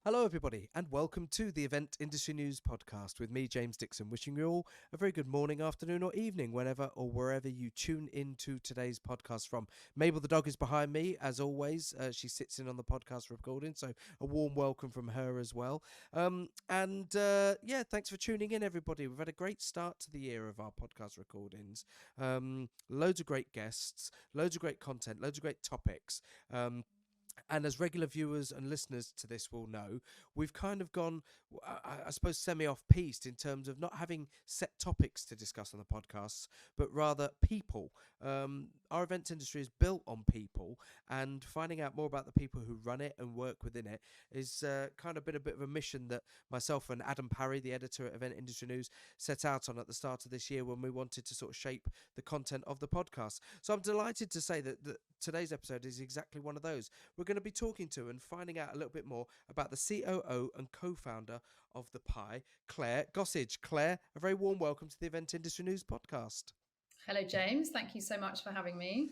Hello, everybody, and welcome to the Event Industry News podcast with me, James Dickson, wishing you all a very good morning, afternoon, or evening, whenever or wherever you tune into today's podcast from. Mabel the dog is behind me, as always. She sits in on the podcast recording, so a warm welcome from her as well. Thanks for tuning in, everybody. We've had a great start to the year of our podcast recordings. Loads of great guests, loads of great content, loads of great topics. And as regular viewers and listeners to this will know, we've kind of gone, I suppose, semi-off-piste in terms of not having set topics to discuss on the podcasts, but rather people. Our events industry is built on people, and finding out more about the people who run it and work within it is kind of been a bit of a mission that myself and Adam Parry, the editor at Event Industry News, set out on at the start of this year when we wanted to sort of shape the content of the podcast. So I'm delighted to say that today's episode is exactly one of those. We're going to be talking to and finding out a little bit more about the COO and co-founder of the Pie, Clare Gossage. Clare, a very warm welcome to the Event Industry News podcast. Hello, James. Thank you so much for having me.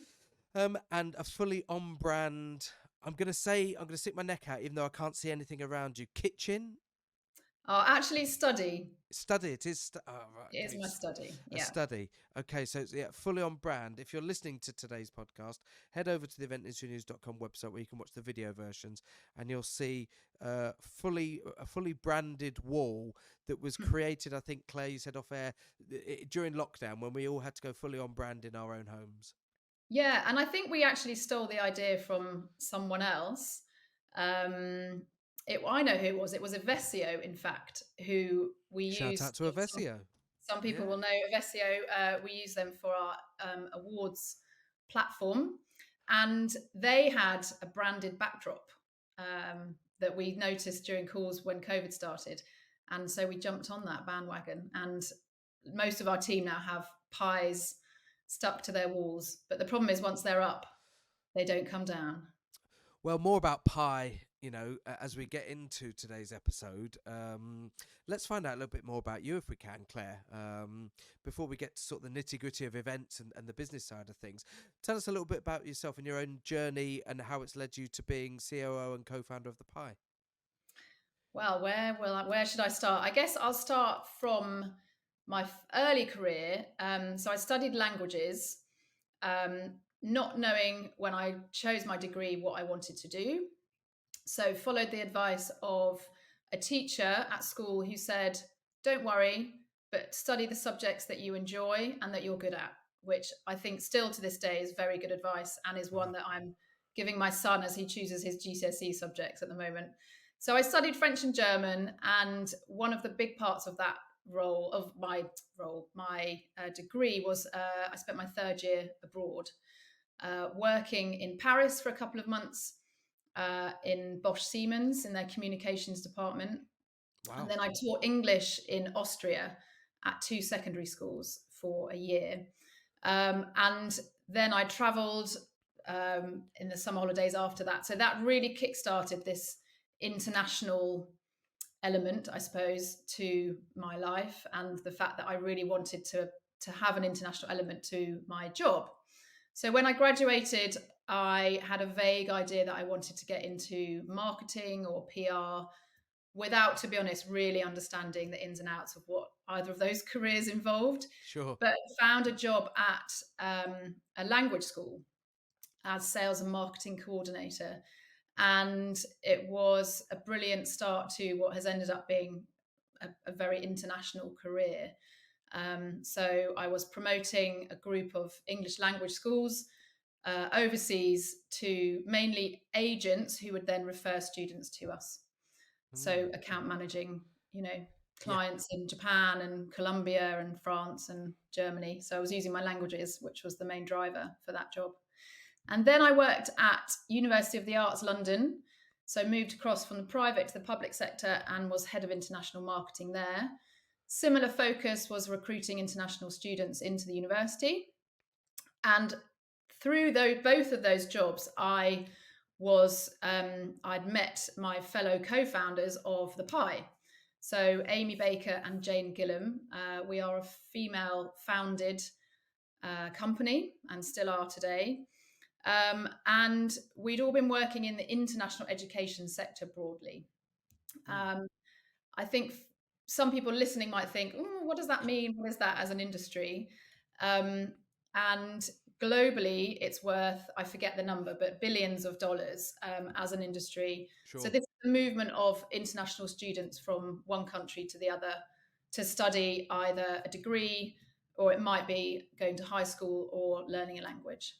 And a fully on-brand, I'm going to stick my neck out, even though I can't see anything around you. Kitchen? Actually, study. Study. It is. Right, It is okay. my study. A Yeah. study. Okay, so it's fully on brand. If you're listening to today's podcast, head over to the eventindustrynews.com website where you can watch the video versions, and you'll see a fully branded wall that was created. I think Claire, you said off air during lockdown when we all had to go fully on brand in our own homes. Yeah. And I think we actually stole the idea from someone else. I know who it was. It was Avessio, in fact, who we Shout out use. to Avessio. Some people Yeah. will know Avessio. We use them for our awards platform. And they had a branded backdrop that we noticed during calls when COVID started. And so we jumped on that bandwagon. And most of our team now have pies stuck to their walls. But the problem is, once they're up, they don't come down. Well, more about pie, as we get into today's episode. Let's find out a little bit more about you, if we can, Claire, before we get to sort of the nitty-gritty of events and the business side of things. Tell us a little bit about yourself and your own journey and how it's led you to being COO and co-founder of the Pie. Well, where should I start? I guess I'll start from my early career. So I studied languages, not knowing when I chose my degree what I wanted to do. So followed the advice of a teacher at school who said, "Don't worry, but study the subjects that you enjoy and that you're good at," which I think still to this day is very good advice and is one that I'm giving my son as he chooses his GCSE subjects at the moment. So I studied French and German, and one of the big parts of that my degree was I spent my third year abroad, working in Paris for a couple of months in Bosch Siemens in their communications department. Wow. And then I taught English in Austria at two secondary schools for a year. And then I travelled in the summer holidays after that. So that really kick-started this international element, I suppose, to my life, and the fact that I really wanted to have an international element to my job. So when I graduated, I had a vague idea that I wanted to get into marketing or PR without, to be honest, really understanding the ins and outs of what either of those careers involved, Sure. but found a job at a language school as sales and marketing coordinator. And it was a brilliant start to what has ended up being a very international career. So I was promoting a group of English language schools overseas to mainly agents who would then refer students to us. So account managing, Yeah. clients in Japan and Colombia and France and Germany. So I was using my languages, which was the main driver for that job. And then I worked at University of the Arts London. So moved across from the private to the public sector and was head of international marketing there. Similar focus was recruiting international students into the university. And through both of those jobs, I'd met my fellow co-founders of the Pie. So Amy Baker and Jane Gilham. We are a female-founded company and still are today. And we'd all been working in the international education sector broadly. Mm. Um, I think some people listening might think, "Mm, what does that mean? What is that as an industry?" Um, and globally, it's worth, I forget the number, but billions of dollars as an industry. So Sure. this is the movement of international students from one country to the other to study either a degree, or it might be going to high school or learning a language.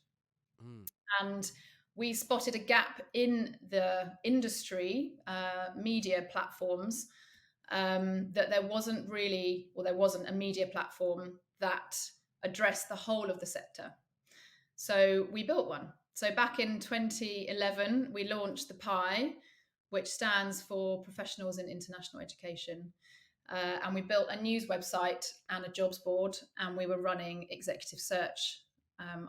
Mm. And we spotted a gap in the industry media platforms, that there wasn't really, or there wasn't a media platform that addressed the whole of the sector. So we built one. So back in 2011, we launched the PI, which stands for Professionals in International Education. And we built a news website and a jobs board, and we were running executive search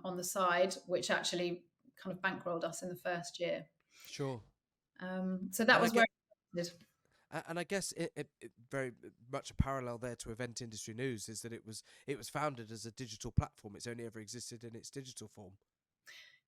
on the side, which actually kind of bankrolled us in the first year. Sure. So that And I was where get, it started. and I guess it very much a parallel there to Event Industry News is that it was founded as a digital platform. It's only ever existed in its digital form.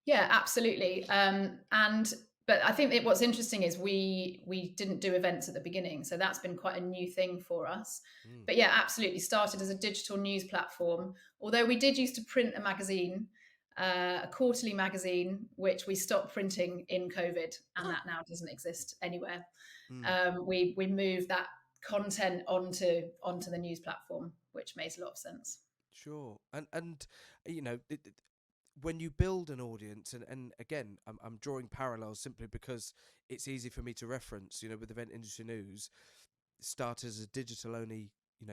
Yeah, absolutely. And but I think that what's interesting is we didn't do events at the beginning, so that's been quite a new thing for us. Mm. But yeah, absolutely started as a digital news platform. Although we did used to print a magazine, a quarterly magazine, which we stopped printing in COVID, and that now doesn't exist anywhere. Mm. We moved that content onto the news platform, which makes a lot of sense. Sure. And when you build an audience, and again, I'm drawing parallels simply because it's easy for me to reference. With Event Industry News, started as a digital only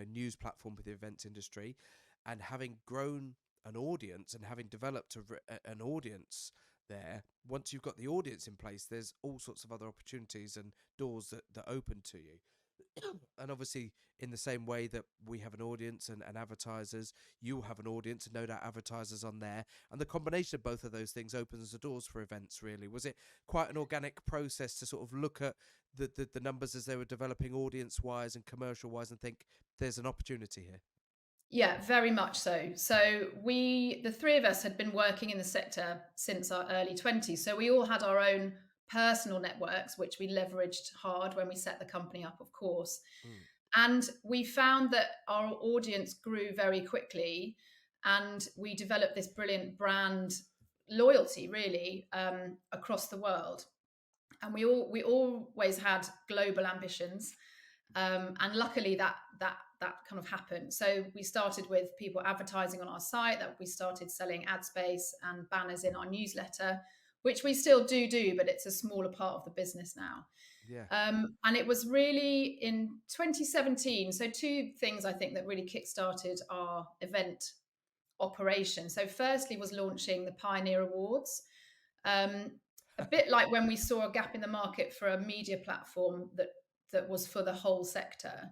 news platform for the events industry, and having grown an audience and having developed an audience there. Once you've got the audience in place, there's all sorts of other opportunities and doors that open to you. And obviously, in the same way that we have an audience and advertisers, you have an audience and no doubt advertisers on there, and the combination of both of those things opens the doors for events. Really, was it quite an organic process to sort of look at the numbers as they were developing, audience wise and commercial wise, and think there's an opportunity here? Yeah, very much so. So the three of us, had been working in the sector since our early 20s. So we all had our own personal networks, which we leveraged hard when we set the company up, of course. Mm. And we found that our audience grew very quickly, and we developed this brilliant brand loyalty, really, across the world. And we always had global ambitions, and luckily that kind of happened. So we started with people advertising on our site, that we started selling ad space and banners in our newsletter, which we still do, but it's a smaller part of the business now. Yeah. And it was really in 2017. So two things I think that really kickstarted our event operation. So firstly was launching the Pioneer Awards. Um, a bit like when we saw a gap in the market for a media platform that was for the whole sector,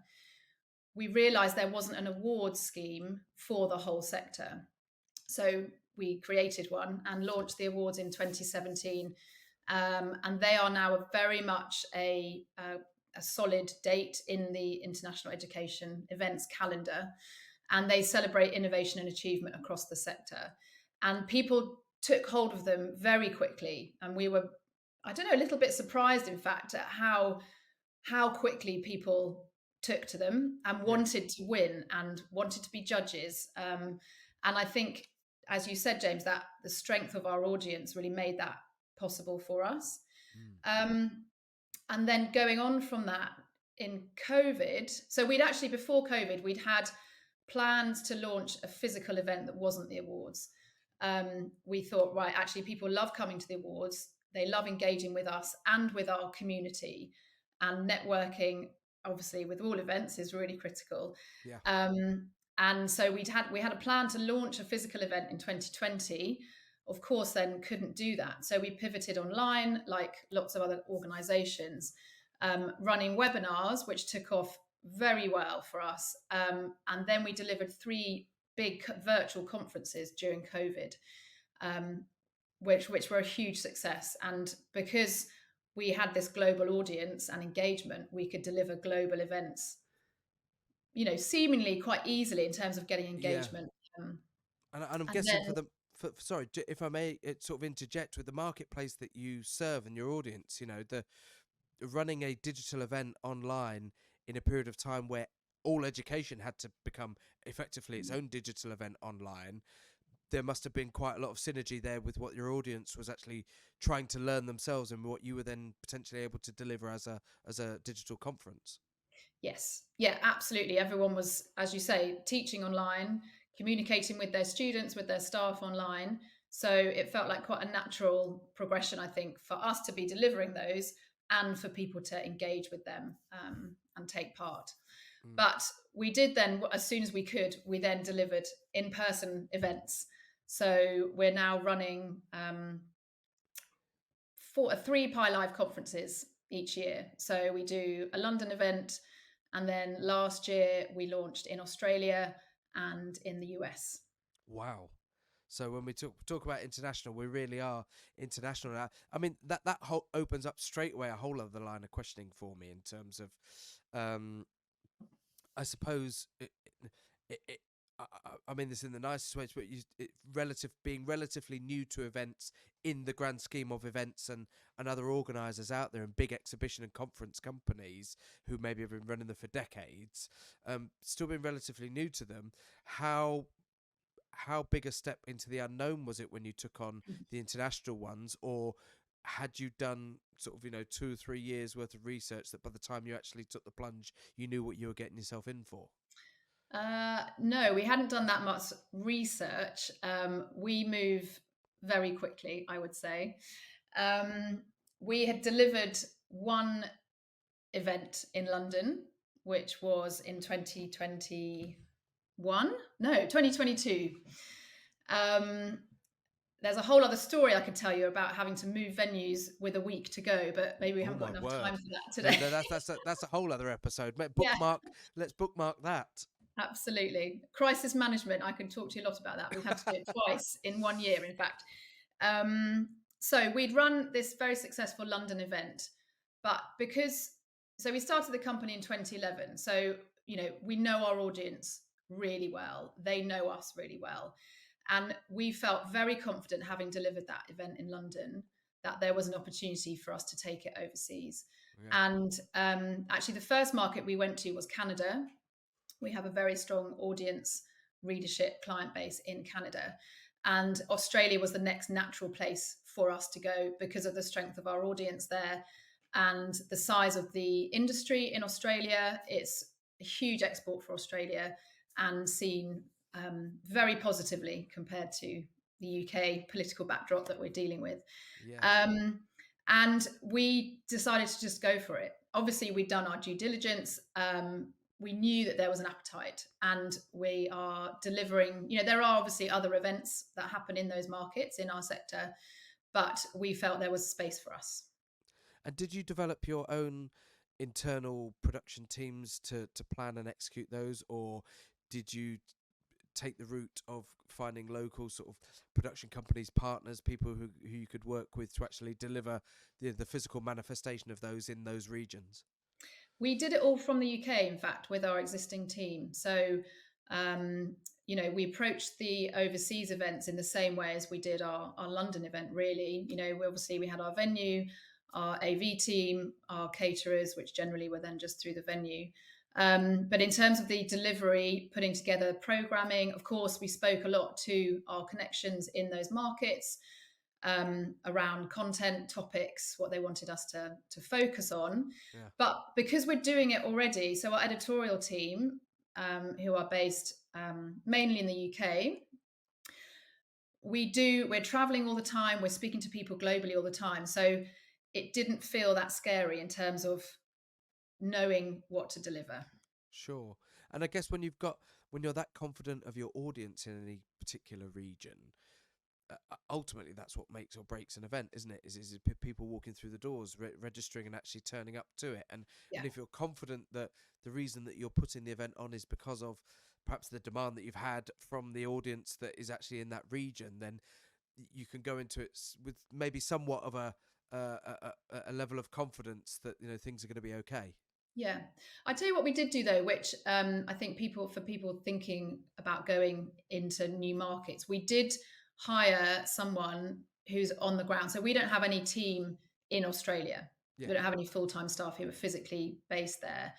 we realized there wasn't an award scheme for the whole sector. So we created one and launched the awards in 2017. And they are now very much a solid date in the international education events calendar. And they celebrate innovation and achievement across the sector. And people took hold of them very quickly. And we were, I don't know, a little bit surprised, in fact, at how quickly people took to them and Yeah. wanted to win and wanted to be judges. And I think, as you said, James, that the strength of our audience really made that possible for us. Mm. Um, and then going on from that, in COVID, so we'd actually, before COVID, we'd had plans to launch a physical event that wasn't the awards. We thought, right, actually, people love coming to the awards. They love engaging with us and with our community, and networking, obviously, with all events is really critical. Yeah. Um, and so we had a plan to launch a physical event in 2020. Of course, then couldn't do that. So we pivoted online, like lots of other organizations, running webinars, which took off very well for us. And then we delivered three big virtual conferences during COVID, um, which were a huge success. And because we had this global audience and engagement, we could deliver global events, seemingly quite easily in terms of getting Yeah. engagement. Um, And I'm and guessing then, sorry, if I may sort of interject, with the marketplace that you serve and your audience, running a digital event online in a period of time where all education had to become effectively its own digital event online, there must have been quite a lot of synergy there with what your audience was actually trying to learn themselves and what you were then potentially able to deliver as a digital conference. Yes. Yeah, absolutely. Everyone was, as you say, teaching online, communicating with their students, with their staff online. So it felt like quite a natural progression, I think, for us to be delivering those and for people to engage with them and take part. Mm. But we did then, as soon as we could, we then delivered in person events. So we're now running three Pi Live conferences each year. So we do a London event, and then last year we launched in Australia and in the US. Wow. So when we talk about international, we really are international now. I mean that whole opens up straight away a whole other line of questioning for me in terms of, um, I suppose it I mean this in the nicest ways, but being relatively new to events in the grand scheme of events and other organisers out there and big exhibition and conference companies who maybe have been running them for decades, still being relatively new to them. How big a step into the unknown was it when you took on the international ones, or had you done sort of 2 or 3 years worth of research that by the time you actually took the plunge you knew what you were getting yourself in for? No, we hadn't done that much research. We move very quickly, I would say. Um, we had delivered one event in London, which was in 2021. No, 2022. Um, there's a whole other story I could tell you about having to move venues with a week to go, but maybe we Oh haven't got my enough time word. for that No, today. no, that's a whole other episode. Yeah, Let's bookmark that. absolutely. Crisis management, I can talk to you a lot about that. We've had to do it twice in 1 year, in fact. Um, so we'd run this very successful London event, but so we started the company in 2011. So, we know our audience really well. They know us really well. And we felt very confident, having delivered that event in London, that there was an opportunity for us to take it overseas. Yeah. And actually, the first market we went to was Canada. We have a very strong audience, readership, client base in Canada. And Australia was the next natural place for us to go because of the strength of our audience there and the size of the industry in Australia. It's a huge export for Australia and seen very positively compared to the UK political backdrop that we're dealing with. Yeah. Um, and we decided to just go for it. Obviously, we'd done our due diligence. We knew that there was an appetite, and we are delivering. There are obviously other events that happen in those markets in our sector, but we felt there was space for us. And did you develop your own internal production teams to plan and execute those, or did you take the route of finding local sort of production companies, partners, people who you could work with to actually deliver the physical manifestation of those in those regions? We did it all from the UK, in fact, with our existing team. So, um, we approached the overseas events in the same way as we did our London event, really. We had our venue, our AV team, our caterers, which generally were then just through the venue. But in terms of the delivery, putting together programming, of course, we spoke a lot to our connections in those markets around content topics, what they wanted us to focus on. Yeah. But because we're doing it already, so our editorial team, who are based mainly in the UK, we're traveling all the time, we're speaking to people globally all the time. So it didn't feel that scary in terms of knowing what to deliver. Sure. And I guess when you're that confident of your audience in any particular region, ultimately that's what makes or breaks an event, isn't it? Is people walking through the doors, registering and actually turning up to it. Yeah. And if you're confident that the reason that you're putting the event on is because of perhaps the demand that you've had from the audience that is actually in that region, then you can go into it with maybe somewhat of a level of confidence that things are going to be okay. Yeah, I tell you what we did do though, which I think for people thinking about going into new markets, we did hire someone who's on the ground. So we don't have any team in Australia. Yeah. We don't have any full-time staff who are physically based there.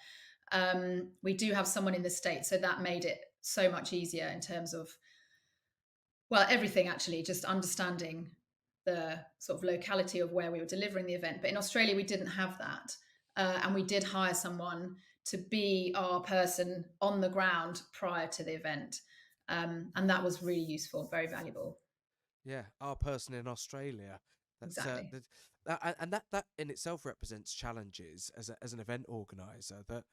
We do have someone in the States, so that made it so much easier in terms of, well, everything actually, just understanding the sort of locality of where we were delivering the event. But in Australia, we didn't have that. And we did hire someone to be our person on the ground prior to the event. And that was really useful, very valuable. Yeah, our person in Australia. That's Exactly. and that in itself represents challenges as an event organizer that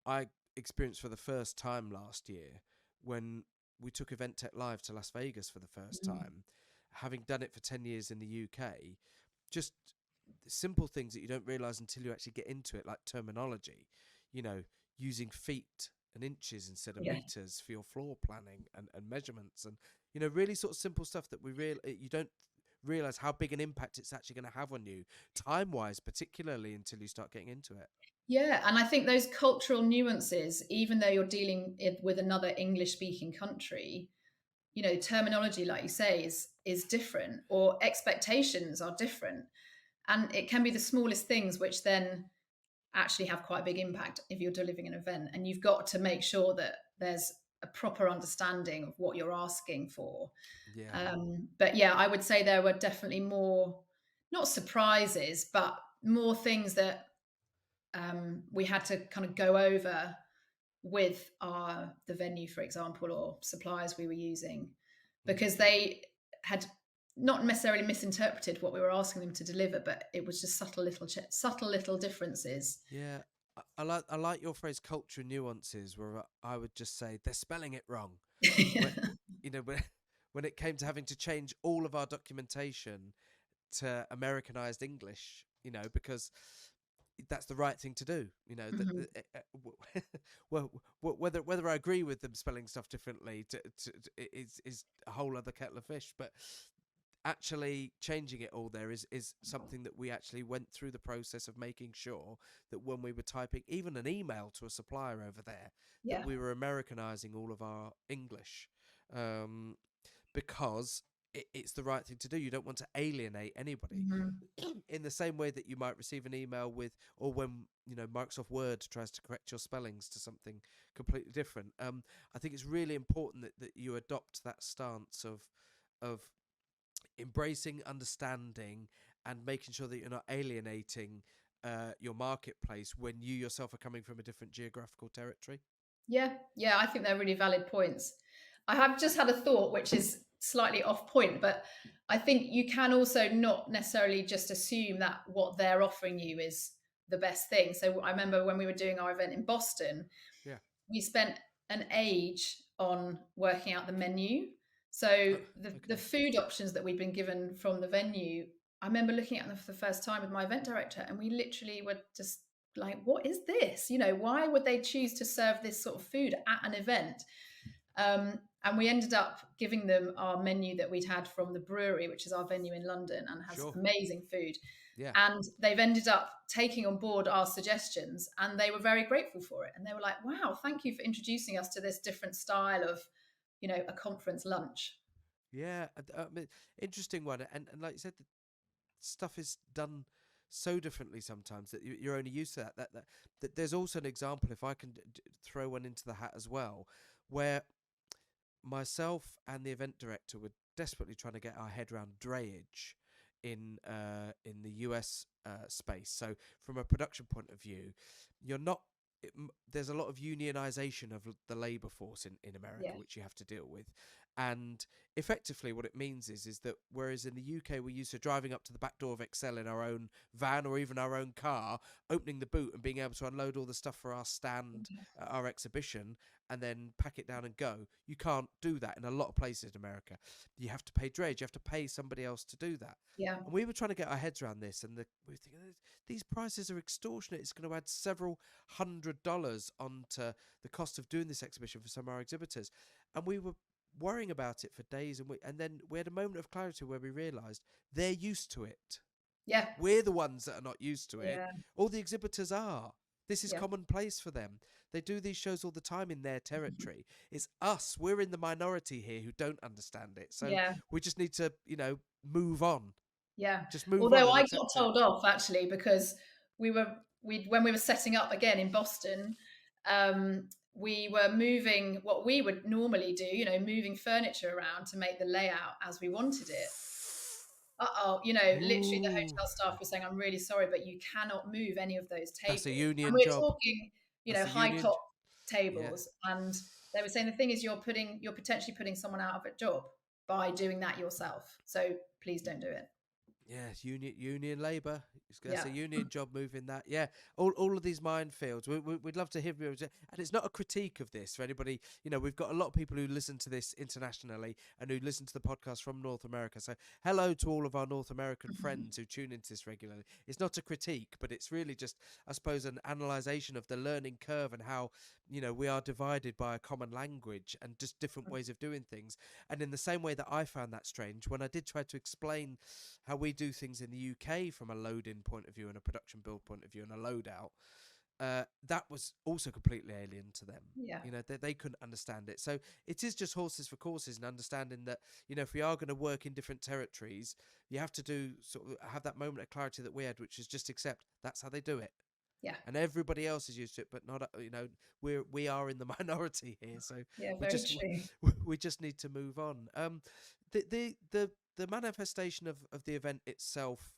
I experienced for the first time last year when we took Event Tech Live to Las Vegas for the first Mhm. time, having done it for 10 years in the UK. Just simple things that you don't realize until you actually get into it, like terminology, you know, using feet and inches instead of Yeah. meters for your floor planning and measurements, and really sort of simple stuff that you don't realize how big an impact it's actually going to have on you time wise, particularly until you start getting into it. Yeah, and I think those cultural nuances, even though you're dealing with another English speaking country, terminology, like you say, is different, or expectations are different. And it can be the smallest things which then actually have quite a big impact if you're delivering an event. And you've got to make sure that there's a proper understanding of what you're asking for. Yeah. But yeah, I would say there were definitely more, not surprises, but more things that we had to kind of go over with the venue, for example, or suppliers we were using, Mm. because they had not necessarily misinterpreted what we were asking them to deliver, but it was just subtle little differences. Yeah, I like your phrase culture nuances, where I would just say they're spelling it wrong. When when when it came to having to change all of our documentation to Americanized English, because that's the right thing to do. Mhm. Well, whether I agree with them spelling stuff differently is a whole other kettle of fish. But actually changing it all there is something that we actually went through the process of making sure that when we were typing even an email to a supplier over there, that Yeah. we were Americanizing all of our English, um, because it's the right thing to do. You don't want to alienate anybody. Mhm. In the same way that you might receive an email with, or when Microsoft Word tries to correct your spellings to something completely different. I think it's really important that you adopt that stance of embracing, understanding, and making sure that you're not alienating your marketplace when you yourself are coming from a different geographical territory. Yeah, yeah, I think they're really valid points. I have just had a thought which is slightly off point, but I think you can also not necessarily just assume that what they're offering you is the best thing. So I remember when we were doing our event in Boston, Yeah. we spent an age on working out the menu. So the Okay. food options that we'd been given from the venue, I remember looking at them for the first time with my event director, and we literally were just like, "What is this? Why would they choose to serve this sort of food at an event?" And we ended up giving them our menu that we'd had from the brewery, which is our venue in London and has Sure. amazing food. Yeah. And they've ended up taking on board our suggestions, and they were very grateful for it. And they were like, "Wow, thank you for introducing us to this different style of, a conference lunch." Yeah. Interesting one. And like you said, the stuff is done so differently sometimes that you're only used to that there's also an example, if I can throw one into the hat as well, where myself and the event director were desperately trying to get our head around drayage in the US space. So from a production point of view, you're not. There's a lot of unionization of the labor force in Yeah, America, which you have to deal with, and effectively what it means is that whereas in the UK we're used to driving up to the back door of Excel in our own van or even our own car, opening the boot and being able to unload all the stuff for our stand at our exhibition, and then pack it down and go. You can't do that in a lot of places in America. You have to pay drayage. You have to pay somebody else to do that. yeah, And we were trying to get our heads around this, and we were thinking these prices are extortionate. It's going to add several $100s onto the cost of doing this exhibition for some of our exhibitors. And we were worrying about it for days, and then we had a moment of clarity where we realised they're used to it. yeah, We're the ones that are not used to it. yeah, All the exhibitors are. This is yeah, commonplace for them. They do these shows all the time in their territory. It's us. We're in the minority here who don't understand it. So yeah. we just need to, move on. Yeah. Just move on Although and I got accept it. told off actually because we were we when we were setting up again in Boston, we were moving what we would normally do, moving furniture around to make the layout as we wanted it. Literally the Ooh, hotel staff were saying, "I'm really sorry, but you cannot move any of those that's a tables." And union we're job. talking, That's a high union. top Yeah. tables. And they were saying the thing is you're potentially putting someone out of a job by doing that yourself. So please don't do it. Yeah, union labour. That's Yeah. a union job moving that. Yeah, all of these minefields. We'd love to hear you. And it's not a critique of this for anybody. We've got a lot of people who listen to this internationally and who listen to the podcast from North America. So hello to all of our North American friends who tune into this regularly. It's not a critique, but it's really just, I suppose, an analysation of the learning curve and how we are divided by a common language and just different ways of doing things. And in the same way that I found that strange when I did try to explain how we do things in the UK from a load-in point of view and a production build point of view and a load-out, that was also completely alien to them. Yeah. They couldn't understand it. So it is just horses for courses and understanding that, if we are going to work in different territories, you have to do sort of have that moment of clarity that we had, which is just accept that's how they do it. Yeah. And everybody else is used to it, but not, we are in the minority here. So Yeah. we Very just, true. we just need to move on. The manifestation of the event itself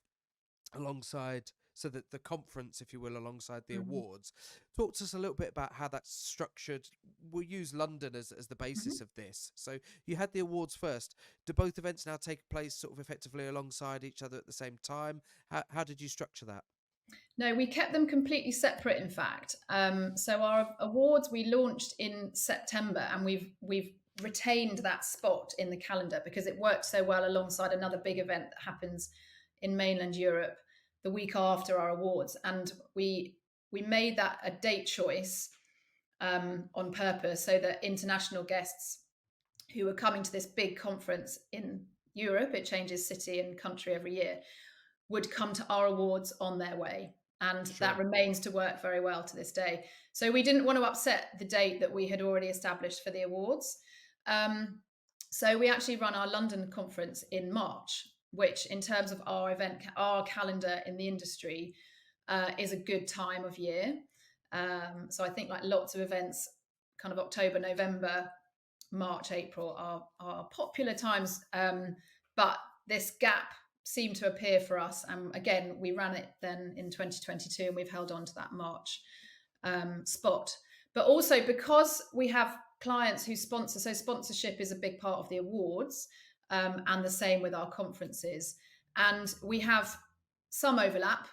alongside, so that the conference, if you will, alongside the Mhm. awards, talk to us a little bit about how that's structured. We'll use London as the basis Mhm. of this. So you had the awards first. Do both events now take place sort of effectively alongside each other at the same time? How did you structure that? No, we kept them completely separate. In fact, so our awards we launched in September, and we've retained that spot in the calendar because it worked so well alongside another big event that happens in mainland Europe the week after our awards, and we made that a date choice on purpose so that international guests who are coming to this big conference in Europe, it changes city and country every year, would come to our awards on their way. And that Sure. remains to work very well to this day. So we didn't want to upset the date that we had already established for the awards. Um, so we actually run our London conference in March, which, in terms of our event, our calendar in the industry, is a good time of year. So I think like lots of events, kind of October, November, March, April are popular times. But this gap seemed to appear for us. And again, we ran it then in 2022 and we've held on to that March spot. But also because we have clients who sponsor, so sponsorship is a big part of the awards, and the same with our conferences. And we have some overlap,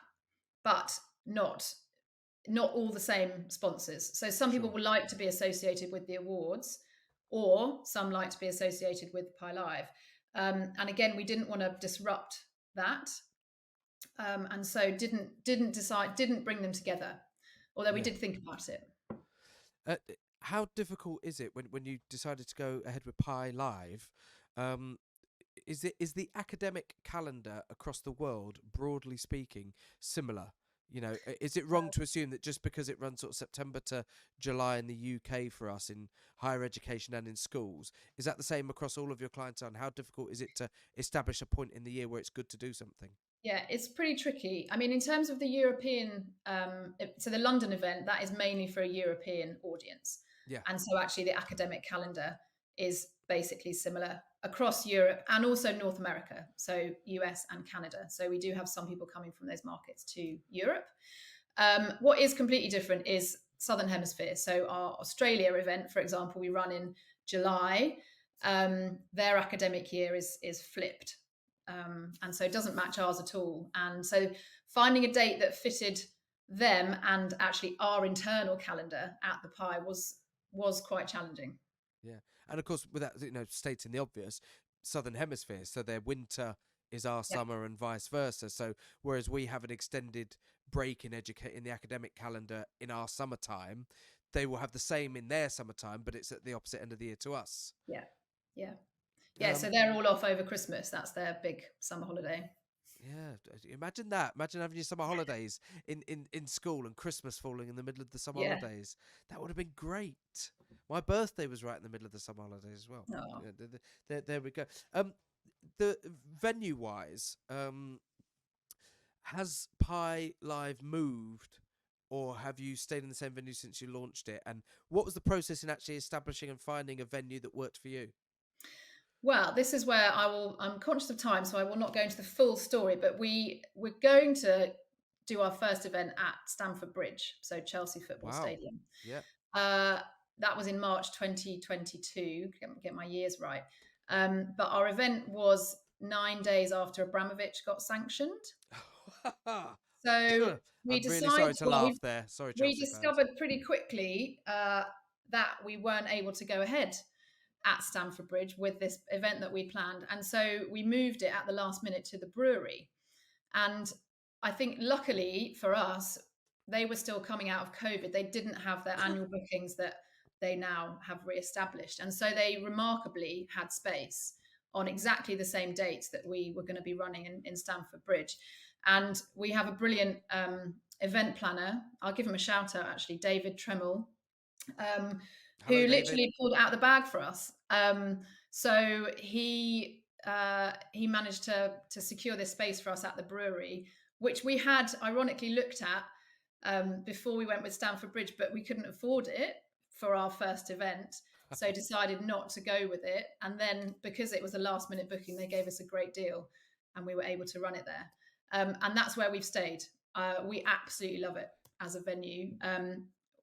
but not all the same sponsors. So some people Sure. would like to be associated with the awards, or some like to be associated with Pi Live. And again, we didn't want to disrupt that, and so didn't bring them together. Although we Yeah. did think about it. Uh, how difficult is it when you decided to go ahead with Pi Live? Um, is the academic calendar across the world, broadly speaking, similar? Is it wrong to assume that just because it runs sort of September to July in the UK for us in higher education and in schools, is that the same across all of your clientele? And how difficult is it to establish a point in the year where it's good to do something? Yeah, it's pretty tricky. I mean, in terms of the European, so the London event, that is mainly for a European audience. Yeah, And so actually the academic calendar is basically similar across Europe and also North America, so US and Canada. So we do have some people coming from those markets to Europe. What is completely different is Southern Hemisphere. So our Australia event, for example, we run in July. Their academic year is flipped, and so it doesn't match ours at all. And so finding a date that fitted them and actually our internal calendar at the Pi was quite challenging. yeah, and of course, without stating the obvious, Southern Hemisphere, so their winter is our Yeah, summer and vice versa. So whereas we have an extended break in the academic calendar in our summertime, they will have the same in their summertime, but it's at the opposite end of the year to us. yeah, yeah, yeah. So Um, they're all off over Christmas. That's their big summer holiday. yeah, imagine that. Imagine having your summer holidays in school and Christmas falling in the middle of the summer Yeah. holidays. That would have been great. My birthday was right in the middle of the summer holidays as well. Oh. Yeah, there we go. The venue wise, Has Pi Live moved, or have you stayed in the same venue since you launched it? And what was the process in actually establishing and finding a venue that worked for you? Well, this is where I'm conscious of time, so I will not go into the full story, but we're going to do our first event at Stamford Bridge, so Chelsea Football Wow. Stadium. Yeah. Uh, that was in March 2022, get my years right. But our event was 9 days after Abramovich got sanctioned. So we I'm really decided, sorry to well, laugh there. Sorry, we Chelsea fans. discovered pretty quickly that we weren't able to go ahead at Stamford Bridge with this event that we planned. And so we moved it at the last minute to the brewery. And I think luckily for us, they were still coming out of COVID. They didn't have their annual bookings that they now have re-established. And so they remarkably had space on exactly the same dates that we were going to be running in Stamford Bridge. And we have a brilliant event planner. I'll give him a shout out, actually, David Tremmell, um, Hello, who David. literally pulled it out of the bag for us. So he managed to secure this space for us at the brewery, which we had ironically looked at before we went with Stamford Bridge, but we couldn't afford it for our first event. So decided not to go with it. And then because it was a last minute booking, they gave us a great deal and we were able to run it there. And that's where we've stayed. We absolutely love it as a venue.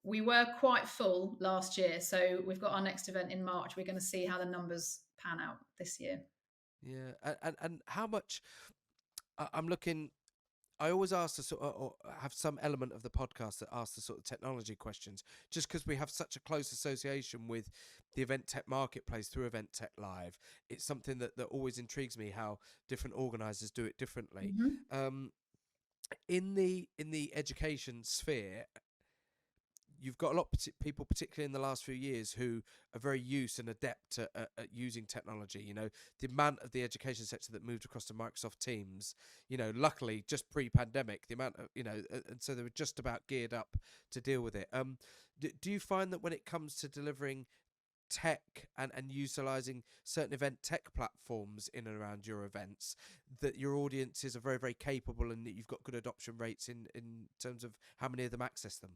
We were quite full last year, so we've got our next event in March. We're going to see how the numbers pan out this year. Yeah, and how much I'm looking. I always ask the sort of, or have some element of the podcast that asks the sort of technology questions, just because we have such a close association with the event tech marketplace through Event Tech Live. It's something that always intrigues me how different organisers do it differently. Mm-hmm. Um, in the education sphere, you've got a lot of people, particularly in the last few years, who are very used and adept at using technology. The amount of the education sector that moved across to Microsoft Teams, luckily just pre-pandemic, the amount of, and so they were just about geared up to deal with it. Do you find that when it comes to delivering tech and utilizing certain event tech platforms in and around your events, that your audiences are very, very capable and that you've got good adoption rates in terms of how many of them access them?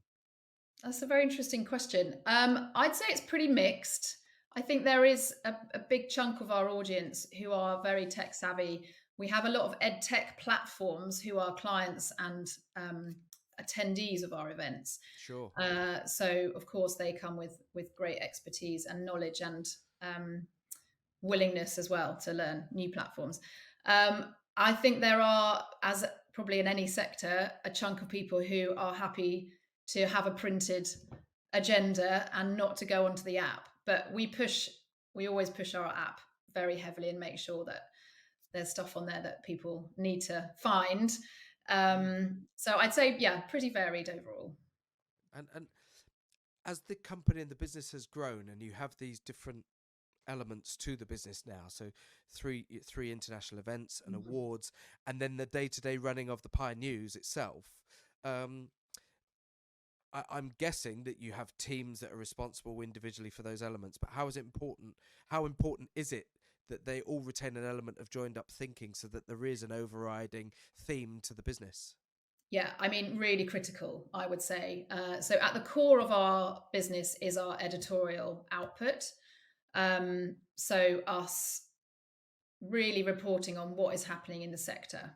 That's a very interesting question. I'd say it's pretty mixed. I think there is a big chunk of our audience who are very tech savvy. We have a lot of ed tech platforms who are clients and attendees of our events. Sure. So of course they come with great expertise and knowledge and willingness as well to learn new platforms. I think there are, as probably in any sector, a chunk of people who are happy to have a printed agenda and not to go onto the app. But we always push our app very heavily and make sure that there's stuff on there that people need to find. Mm. So I'd say, yeah, pretty varied overall. And as the company and the business has grown, and you have these different elements to the business now, so three international events and Mhm. awards, and then the day-to-day running of the Pie News itself. Um, I'm guessing that you have teams that are responsible individually for those elements, but how is it important? How important is it that they all retain an element of joined up thinking so that there is an overriding theme to the business? Yeah, I mean, really critical, I would say. So, at the core of our business is our editorial output. So, us really reporting on what is happening in the sector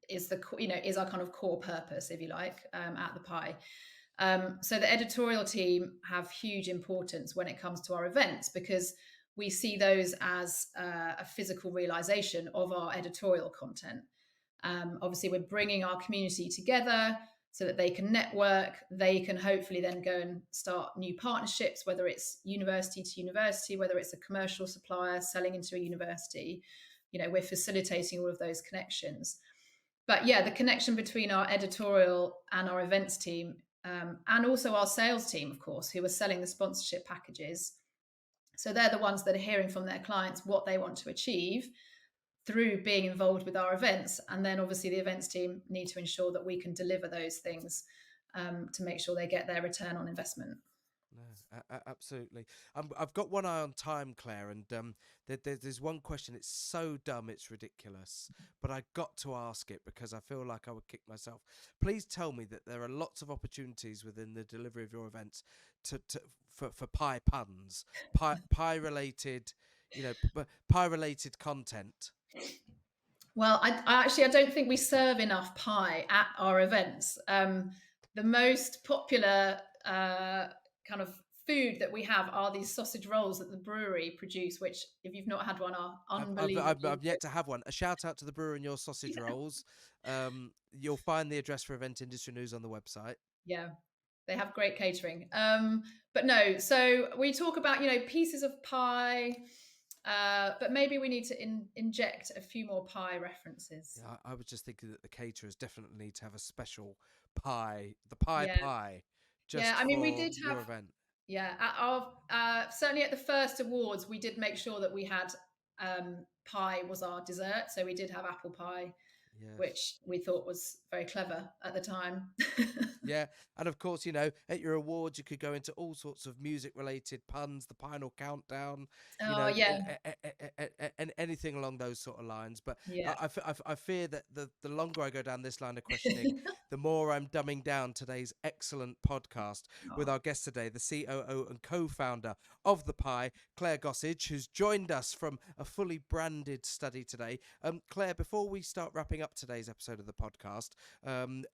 is is our kind of core purpose, if you like, at the Pie. So, the editorial team have huge importance when it comes to our events because we see those as a physical realization of our editorial content. Obviously, we're bringing our community together so that they can network. They can hopefully then go and start new partnerships, whether it's university to university, whether it's a commercial supplier selling into a university. We're facilitating all of those connections. But yeah, the connection between our editorial and our events team, and also our sales team, of course, who are selling the sponsorship packages. So they're the ones that are hearing from their clients what they want to achieve through being involved with our events. And then obviously the events team need to ensure that we can deliver those things to make sure they get their return on investment. No, absolutely. I've got one eye on time, Claire, and there's one question. It's so dumb, it's ridiculous, but I got to ask it because I feel like I would kick myself. Please tell me that there are lots of opportunities within the delivery of your events for pie puns, pie related, pie related content. Well, I don't think we serve enough pie at our events. The most popular kind of food that we have are these sausage rolls that the brewery produce, which, if you've not had one, are unbelievably I've yet to have one. A shout out to the brewer and your sausage good. rolls. You'll find the address for Event Industry News on the website. Yeah, they have great catering. But no, so we talk about, pieces of pie, but maybe we need to inject a few more pie references. Yeah, I was just thinking that the caterers definitely need to have a special pie, the pie, Yeah. just I mean, we for did your have, event. yeah, at our certainly at the first awards, we did make sure that we had pie was our dessert. So we did have apple pie, Yes. which we thought was very clever at the time. Yeah, and of course, at your awards, you could go into all sorts of music-related puns, the final countdown, Oh, yeah, and anything along those sort of lines. But yeah. I fear that the longer I go down this line of questioning, the more I'm dumbing down today's excellent podcast with Oh, our guest today, the COO and co-founder of The Pie, Clare Gossage, who's joined us from a fully branded study today. Claire, before we start wrapping up today's episode of the podcast,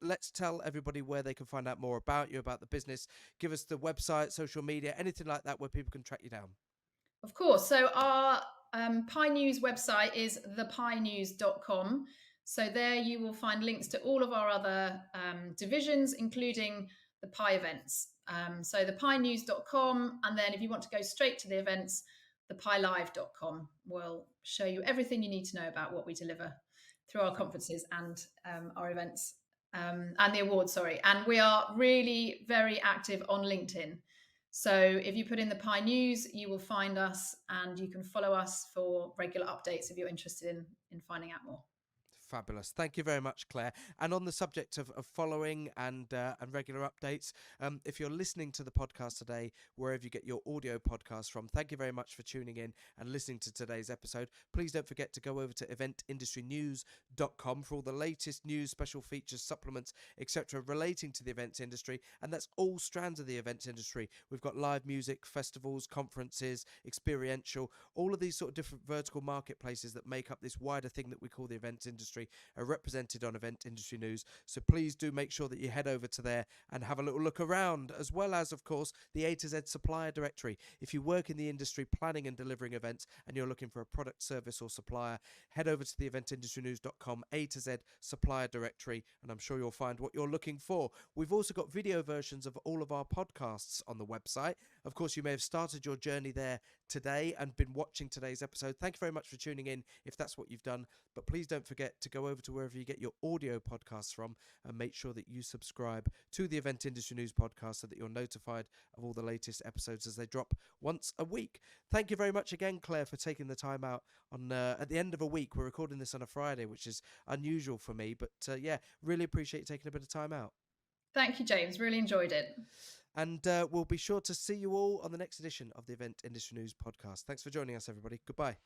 let's tell everybody where they can find out more about you, about the business. Give us the website, social media, anything like that where people can track you down. of course. So our Pi News website is thepienews.com. So there you will find links to all of our other divisions, including the Pi events. So thepienews.com. And then if you want to go straight to the events, thepielive.com will show you everything you need to know about what we deliver through our conferences and our events and the awards, sorry. And we are really very active on LinkedIn. So if you put in the Pi News, you will find us and you can follow us for regular updates if you're interested in finding out more. Fabulous. Thank you very much, Claire. And on the subject of following and regular updates, if you're listening to the podcast today, wherever you get your audio podcast from, thank you very much for tuning in and listening to today's episode. Please don't forget to go over to eventindustrynews.com for all the latest news, special features, supplements, etc. relating to the events industry. And that's all strands of the events industry. We've got live music, festivals, conferences, experiential, all of these sort of different vertical marketplaces that make up this wider thing that we call the events industry are represented on Event Industry News. So please do make sure that you head over to there and have a little look around, as well as, of course, the A to Z supplier directory. If you work in the industry planning and delivering events and you're looking for a product, service or supplier, head over to the eventindustrynews.com A to Z supplier directory, and I'm sure you'll find what you're looking for. We've also got video versions of all of our podcasts on the website. Of course, you may have started your journey there today and been watching today's episode. Thank you very much for tuning in if that's what you've done. But please don't forget to go over to wherever you get your audio podcasts from and make sure that you subscribe to the Event Industry News podcast so that you're notified of all the latest episodes as they drop once a week. Thank you very much again, Claire, for taking the time out on at the end of a week. We're recording this on a Friday, which is unusual for me, but yeah, really appreciate you taking a bit of time out. Thank you, James. Really enjoyed it. And we'll be sure to see you all on the next edition of the Event Industry News podcast. Thanks for joining us, everybody. Goodbye.